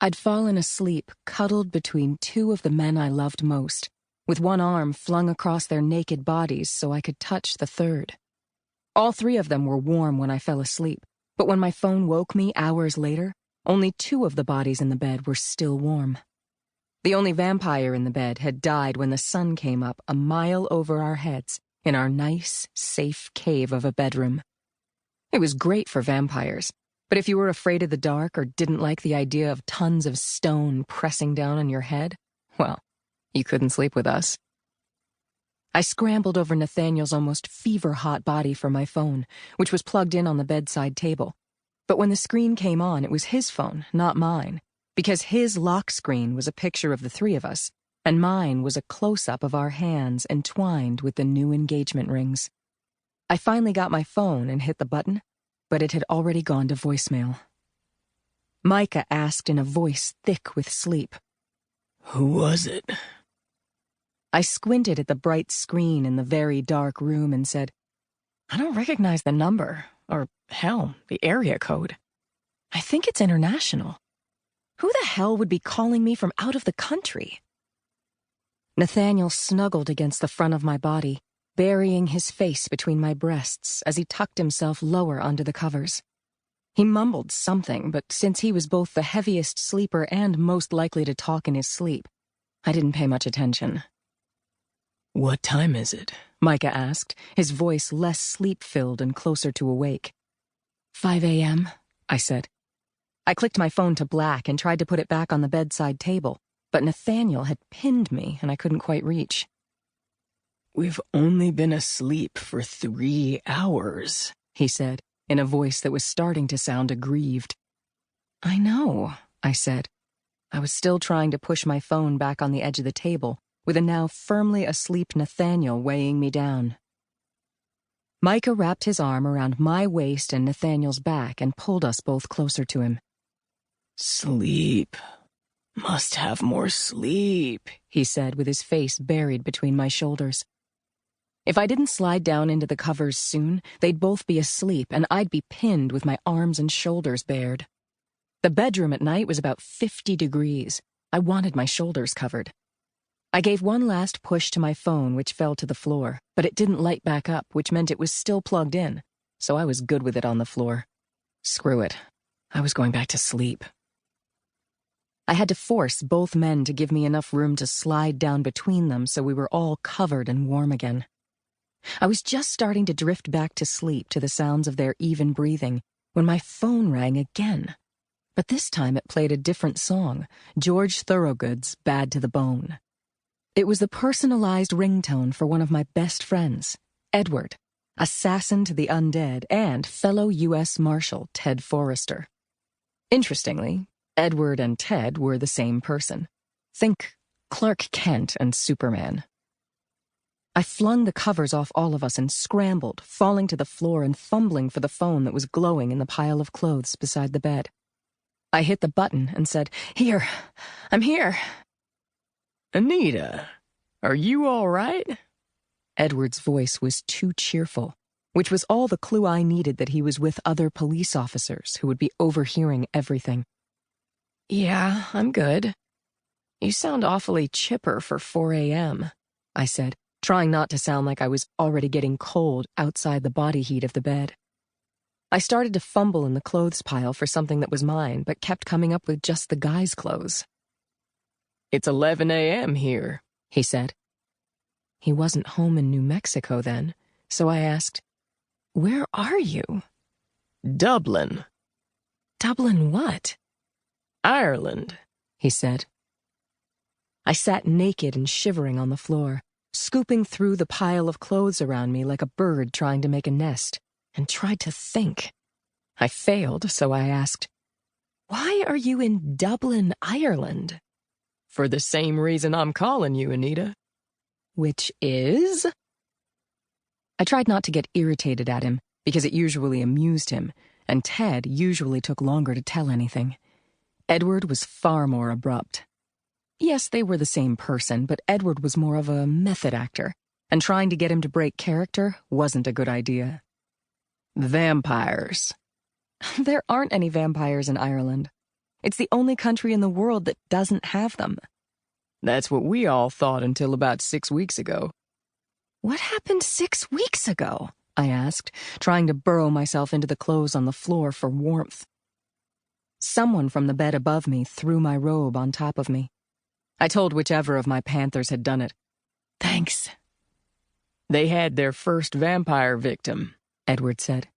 I'd fallen asleep, cuddled between two of the men I loved most, with one arm flung across their naked bodies so I could touch the third. All three of them were warm when I fell asleep, but when my phone woke me hours later, only two of the bodies in the bed were still warm. The only vampire in the bed had died when the sun came up a mile over our heads in our nice, safe cave of a bedroom. It was great for vampires, but if you were afraid of the dark or didn't like the idea of tons of stone pressing down on your head, well, you couldn't sleep with us. I scrambled over Nathaniel's almost fever-hot body for my phone, which was plugged in on the bedside table. But when the screen came on, it was his phone, not mine, because his lock screen was a picture of the three of us, and mine was a close-up of our hands entwined with the new engagement rings. I finally got my phone and hit the button, but it had already gone to voicemail. Micah asked in a voice thick with sleep, "Who was it?" I squinted at the bright screen in the very dark room and said, "I don't recognize the number, or, hell, the area code. I think it's international. Who the hell would be calling me from out of the country?" Nathaniel snuggled against the front of my body, burying his face between my breasts as he tucked himself lower under the covers. He mumbled something, but since he was both the heaviest sleeper and most likely to talk in his sleep, I didn't pay much attention. "What time is it?" Micah asked, his voice less sleep-filled and closer to awake. 5 a.m., I said. I clicked my phone to black and tried to put it back on the bedside table, but Nathaniel had pinned me and I couldn't quite reach. "We've only been asleep for 3 hours, he said, in a voice that was starting to sound aggrieved. I know, I said. I was still trying to push my phone back on the edge of the table, with a now firmly asleep Nathaniel weighing me down. Micah wrapped his arm around my waist and Nathaniel's back and pulled us both closer to him. "Sleep. Must have more sleep," he said with his face buried between my shoulders. If I didn't slide down into the covers soon, they'd both be asleep and I'd be pinned with my arms and shoulders bared. The bedroom at night was about 50 degrees. I wanted my shoulders covered. I gave one last push to my phone, which fell to the floor, but it didn't light back up, which meant it was still plugged in, so I was good with it on the floor. Screw it. I was going back to sleep. I had to force both men to give me enough room to slide down between them so we were all covered and warm again. I was just starting to drift back to sleep to the sounds of their even breathing when my phone rang again. But this time it played a different song, George Thorogood's Bad to the Bone. It was the personalized ringtone for one of my best friends, Edward, assassin to the undead and fellow U.S. Marshal Ted Forrester. Interestingly, Edward and Ted were the same person. Think Clark Kent and Superman. I flung the covers off all of us and scrambled, falling to the floor and fumbling for the phone that was glowing in the pile of clothes beside the bed. I hit the button and said, "Here, I'm here." "Anita, are you all right?" Edward's voice was too cheerful, which was all the clue I needed that he was with other police officers who would be overhearing everything. "Yeah, I'm good. You sound awfully chipper for 4 a.m., I said, trying not to sound like I was already getting cold outside the body heat of the bed. I started to fumble in the clothes pile for something that was mine, but kept coming up with just the guy's clothes. "It's 11 a.m. here," he said. He wasn't home in New Mexico then, so I asked, "Where are you?" "Dublin." "Dublin what?" "Ireland," he said. I sat naked and shivering on the floor, scooping through the pile of clothes around me like a bird trying to make a nest, and tried to think. I failed, so I asked, "Why are you in Dublin, Ireland?" "For the same reason I'm calling you, Anita." "Which is?" I tried not to get irritated at him, because it usually amused him, and Ted usually took longer to tell anything. Edward was far more abrupt. Yes, they were the same person, but Edward was more of a method actor, and trying to get him to break character wasn't a good idea. "Vampires." "There aren't any vampires in Ireland." It's the only country in the world that doesn't have them. That's what we all thought until about 6 weeks ago. What happened 6 weeks ago? I asked, trying to burrow myself into the clothes on the floor for warmth. Someone from the bed above me threw my robe on top of me. I told whichever of my panthers had done it. Thanks. They had their first vampire victim, Edward said.